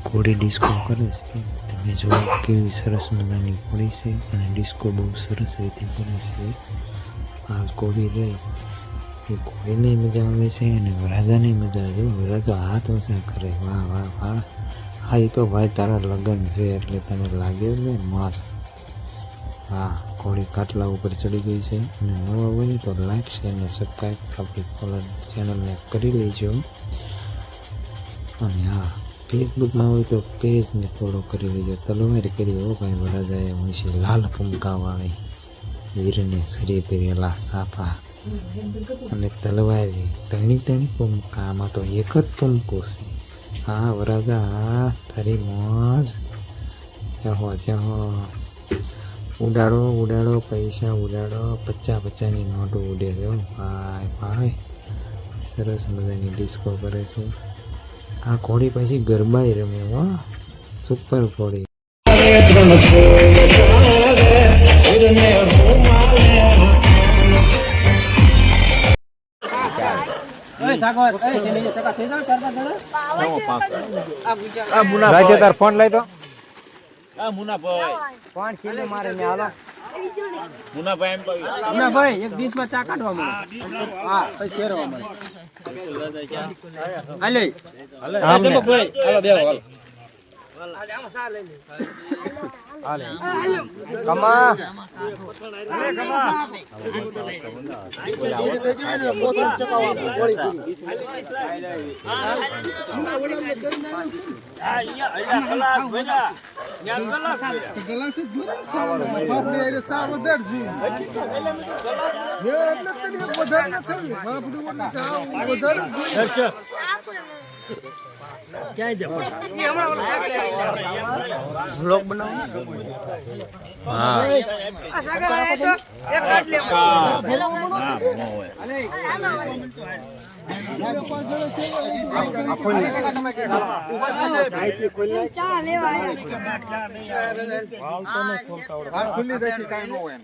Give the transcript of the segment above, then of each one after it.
ઘોડી ડિસ્કો કરે છે. તમે જુઓ કેવી સરસ મજાની ઘોડી છે અને ડિસ્કો બહુ સરસ રીતે કરે છે. આ ઘોડી રહી એ ઘોડીની મજા આવે છે અને વરાજાની મજા આવે. વરાજો હાથ ઓછા કરે. વાહ વાહ વાહ. હા એ તો ભાઈ તારા લગ્ન છે એટલે તને લાગે ને મસ્ત. હા ઘોડી ખાટલા ઉપર ચડી ગઈ છે અને નવા હોય ને તો લાઈક છે અને સબસ્ક્રાઈબ આપણી કોલર ચેનલને કરી લેજો. અને હા ફેસબુકમાં હોય તો પેજને ફોલો કરી લેજો. તલવાર કરી હો ભાઈ વરાજાએ હોય છે લાલ ફૂમકાવાળી વીરને શરીર પહેરેલા સાફા અને તલવારી તણી ફૂમકા. આમાં તો એક જ ફૂમકો છે. હા વરાજા હા તારી મોજ. ચાહો ચાહો ઉડાડો ઉડાડો પૈસા ઉડાડો. 50-50ની નોટો ઉડે છે ભાઈ ભાઈ. સરસ મજાની ડિસ્કો કરે છે. આ ઘોડી પછી ગરબાઈ રમે. વાહ સુપર ઘોડી. રાજ્ય તાર ફોન લઈ તો મુનાભાઈ એક દિવસમાં ચા કાઢવા મળે. હા પછી ફેરવા મળે. હાલે હાલે ભાઈ હાલો બેહો હાલો. હાલે કમા અરે કમા પોતન ચકાવા ગોળી પૂરી આ અહીંયા કલાક ભેજા ન્યા કલાક જ જોરા બાપડી આરે સા વધાર જી મે એટલે તને વધાર ન કરવી બાપડી ઓને ચા વધાર જ ક્યાં જવું વ્લોગ બનાવો. હા આ સાગર આયા તો એક કાટ લે. હેલો અલે ચા લેવા આયા. ખુલ્લી દેશી કાઈ ન હોય ને.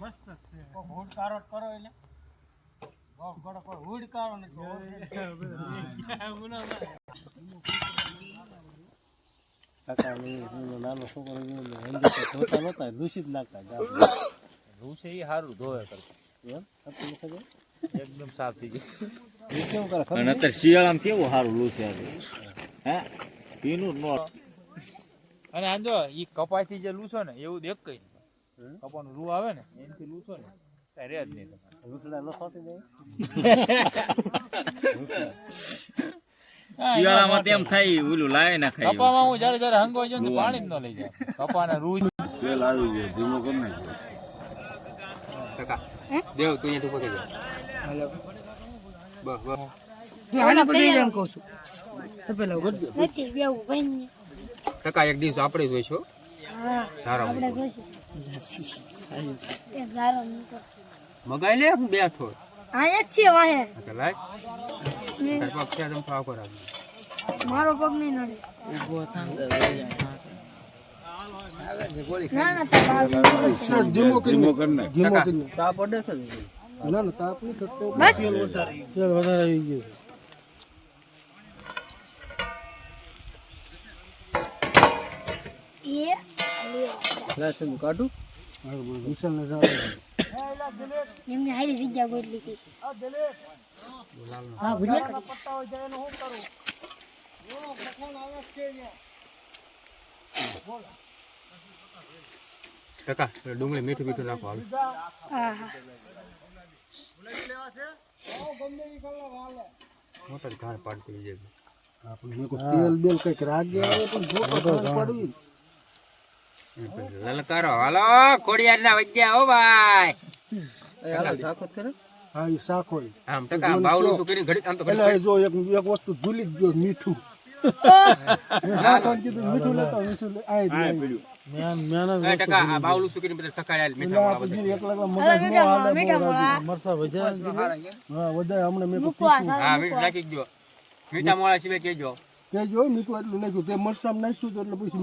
મસ્ત છે. હુડ કારો કરો એટલે ગોળ ગોળ હુડ કારો ને નાનો છોકરો ધોતા નહોતા દૂષિત નાખતા રૂસે એ સારું ધોવે કરતા એકદમ સાફ થઈ જાય. અને અત્યારે શિયાળામાં કેવું સારું લૂ છે હે પીનું નો. અને આ જો ઈ કપાસથી જે લૂસો ને એવું દેખ કઈ કપાનું રૂ આવે ને એનાથી લૂસો ને રે જ નહીં. લૂસડા ન ખાતી જાય શિયાળામાં તેમ થાય ઓલું લાવે ના ખાય. કપામાં હું જ્યારે જ્યારે હંગો જો તો પાણી જ ન લઈ જાય. કપાના રૂ તેલ આવી જાય ધીમો કરી નાખજો. કાકા દેવ તું અહીંયા તું પકડી જા. હાલો બસ બસ તું આને પકડી એમ કહું છું તો પેલા નથી બેવું ભાઈ. કાકા એક દિવસ આપણે જોઈશું. હા સારા આપણે જોઈશું. એ ગારો મૂકો મગાઈ લે હું બેઠો આ એક છે વાહે. લાય તાર પગ છે તમ ફાવ કરાવ. મારો પગ નહીં નડે. ના ના તાપ ધીમો કરી નાખ. તાપ પડે છે ના ના તાપ નહીં થતો. બસ તેલ વધારે આવી ગયું. એ લાસન કાઢું વિશાલ ને જાવ. એમની હારી જગ્યા ગોઠલી હતી. હા ભૂલ્યા કાકા ડુંગળી મીઠું મીઠું નાખો હાલો. હા હા મોટર ધાર પાડતી જાય. આપણે મેં કહ્યું તેલ બેલ કંઈક રાગે આવે પણ જો પડવી લલકારો હાલો ખોડિયાર ના વજ્યા હો ભાઈ. હા એ શાક હોય આમ ટકા બાવલું શું કરીને ઘડી આમ તો એટલે એ જો એક વસ્તુ ભૂલી જ ગયો મીઠું મેં શાક હોય કીધું મીઠું લેતા મીઠું લે આ જ લઈ. એ ટકા આ બાવલું શું કરીને બધા સકાળ્યા મીઠા મોળા બધા. એકલા હાલો મગજ મીઠા મોળા મરસા વજા હા વધારે હમણાં મેં મૂકવા હા મીઠું નાખી ગયો. મીઠા મોળા સિવાય કેજો. કે જો મીઠું એટલું નાખ્યું તે મરસામ નાખ્યું તો એટલે પછી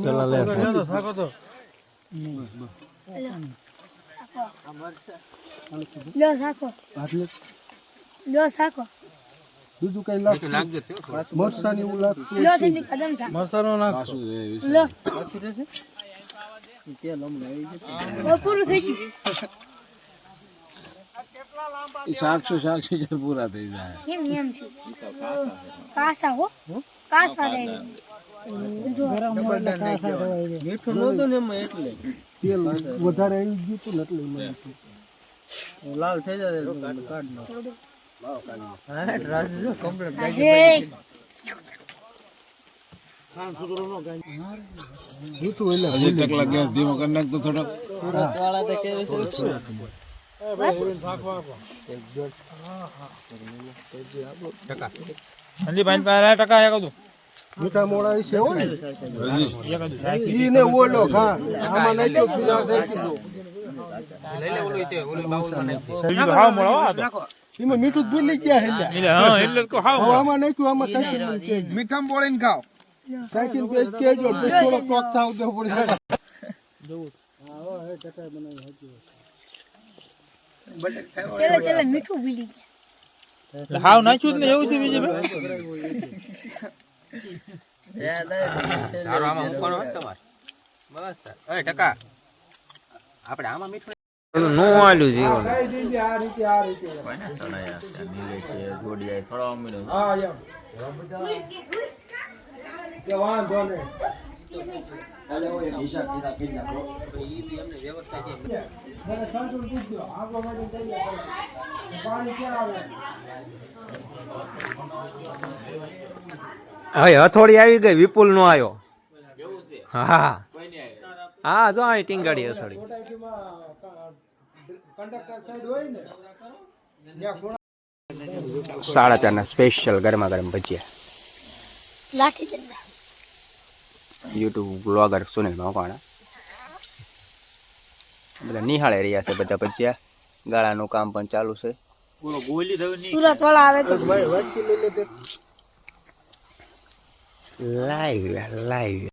લ્યો સાકો લ્યો સાકો બીજું કઈ મીઠું લાગતું નાખજો થોડું. મરસાની એવું લાગતું લ્યો સિંધી કદમ સા મરસાનો નાખશું લ્યો પૂરું થઈ ગયું શાક પૂરા થઈ જાય કેમ એમ છે કાસા હો કાસા રે જો મીઠું નહોતું ને એમાં એટલે તેલ વધારે આવી ગયું હતું ને એટલે એમાં લાલ થઈ જાય કાઢ મીઠું એટલે ગેસ ધીમો કરી નાખતો થોડોક ટકા સંજીભાઈ પાસે ટકા એક હતું. મીઠા મોડા છે હોય ઈ ને ઓલો ખા આમાં નાખ્યો બીજા નાખી દો લઈ લે ઓલું તે ઓલું બાઉલમાં નાખી. હાવ મોળો આ તો. એમાં મીઠું જ ભૂલી ગયા હેલ્યા એટલે હા એટલે તો હાવ હવે આમાં નાખ્યું આમાં સાચી મીઠામાં બોળીને ખાઓ સાચી પેજ કેજો થોડો કોક થાવ દો પડી છેલ્લે છેલ્લે મીઠું ભૂલી ગયા હાવ નાખ્યું જ ને એવું છે બીજું તારો આમાં મૂકવાનો હોય ને તમારે. બસ એ ટકા આપણે આમાં મીઠું નો આલ્યું જીવન કોઈને સડાયા છે નીલે છે જોડિયા સડાવા મળ્યો. હા એમ કે વાંધો ને હવે હથોડી આવી ગઈ વિપુલ નો આવ્યો હા હા જો અહીં ટીંગાડી હથોડી સાડા ચારના સ્પેશિયલ ગરમા ગરમ ભજીયા. લાઠી ચંદા યુટ્યુબ બ્લોગર સુનિલ મકવાણા બધા નિહાળે રહ્યા છે બધા ભજીયા. ગાળાનું કામ પણ ચાલુ છે. સુરત વાળા આવે તો લાઈવ લાઈવ